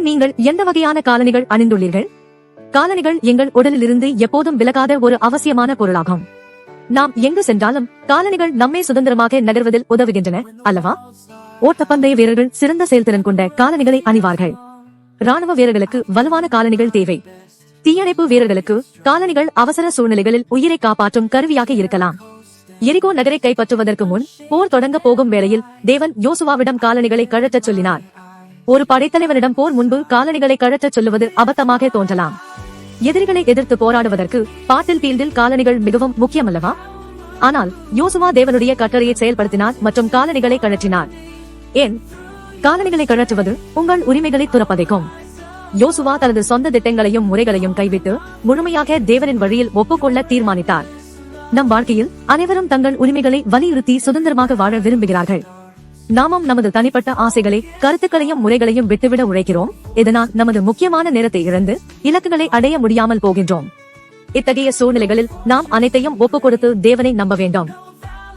நீங்கள் எந்த வகையான காலணிகள் அணிந்துள்ளீர்கள்? காலணிகள் எங்கள் உடலிலிருந்து எப்போதும் விலகாத ஒரு அவசியமான பொருளாகும். நாம் எங்கு சென்றாலும் காலணிகள் நம்மை சுதந்திரமாக நகர்வதில் உதவுகின்றன அல்லவா? ஓட்டப்பந்தய வீரர்கள் சிறந்த செயல்திறன் கொண்ட காலணிகளை அணிவார்கள். ராணுவ வீரர்களுக்கு வலுவான காலணிகள் தேவை. தீயணைப்பு வீரர்களுக்கு காலணிகள் அவசர சூழ்நிலைகளில் உயிரை காப்பாற்றும் கருவியாக இருக்கலாம். எரிகோ நகரை கைப்பற்றுவதற்கு முன் போர் தொடங்க போகும் வேளையில் தேவன் யோசுவாவிடம் காலணிகளை கழற்றச் சொல்லினார். ஒரு படைத்தலைவரிடம் போர் முன்பு காலணிகளை கழற்றச் சொல்லுவது அபத்தமாக தோன்றலாம். எதிரிகளை எதிர்த்து போராடுவதற்கு பாட்டில் ஃபீல்டில் காலணிகள் மிகவும் முக்கியமல்லவா? ஆனால் யோசுவா தேவனுடைய கட்டளையை செயல்படுத்தினார் மற்றும் காலணிகளை கழற்றினார். ஏன்? காலணிகளை கழற்றுவது உங்கள் உரிமைகளை துறப்பதைக்கும். யோசுவா தனது சொந்த திட்டங்களையும் முறைகளையும் கைவிட்டு முழுமையாக தேவனின் வழியில் ஒப்புக்கொள்ள தீர்மானித்தார். நம் வாழ்க்கையில் அனைவரும் தங்கள் உரிமைகளை வலியுறுத்தி சுதந்திரமாக வாழ விரும்புகிறார்கள். நாமும் நமது தனிப்பட்ட ஆசைகளை, கருத்துக்களையும் முறைகளையும் விட்டுவிட உழைக்கிறோம். இதனால் நமது முக்கியமான நேரத்தை இழந்து இலக்குகளை அடைய முடியாமல் போகின்றோம். இத்தகைய சூழ்நிலைகளில் நாம் அனைத்தையும் ஒப்புக் கொடுத்து தேவனை நம்ப வேண்டும்.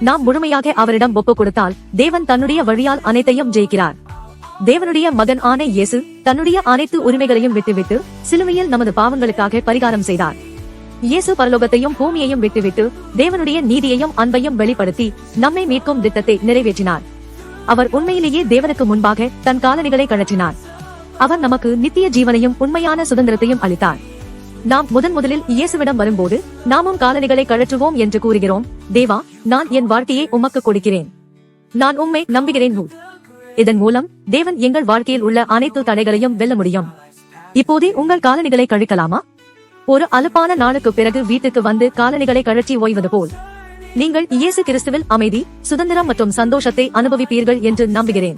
நாம் முழுமையாக அவரிடம் ஒப்புக் கொடுத்தால் தேவன் தன்னுடைய வழியால் அனைத்தையும் ஜெயிக்கிறார். தேவனுடைய மகன் ஆன இயேசு தன்னுடைய அனைத்து உரிமைகளையும் விட்டுவிட்டு சிலுவையில் நமது பாவங்களுக்காக பரிகாரம் செய்தார். இயேசு பரலோகத்தையும் பூமியையும் விட்டுவிட்டு தேவனுடைய நீதியையும் அன்பையும் வெளிப்படுத்தி நம்மை மீட்கும் திட்டத்தை நிறைவேற்றினார். அவர் உண்மையிலேயே தேவனுக்கு முன்பாக தன் காலணிகளை கழற்றினார். அவர் நமக்கு நித்திய ஜீவனையும் உண்மையான சுதந்திரத்தையும் அளித்தார். நாம் முதலில் இயேசுவிடம் வரும்போது நாமும் காலணிகளை கழற்றுவோம் என்று கூறுகிறோம். தேவா, நான் என் வாழ்க்கையை உமக்கு கொடுக்கிறேன். நான் உம்மை நம்புகிறேன். இதன் மூலம் தேவன் எங்கள் வாழ்க்கையில் உள்ள அனைத்து தடைகளையும் வெல்ல முடியும். இப்போதே உங்கள் காலணிகளை கழிக்கலாமா? ஒரு அலுப்பான நாளுக்கு பிறகு வீட்டுக்கு வந்து காலணிகளை கழற்றி ஓய்வது போல் நீங்கள் இயேசு கிறிஸ்துவில் அமைதி, சுதந்திரம் மற்றும் சந்தோஷத்தை அனுபவிப்பீர்கள் என்று நம்புகிறேன்.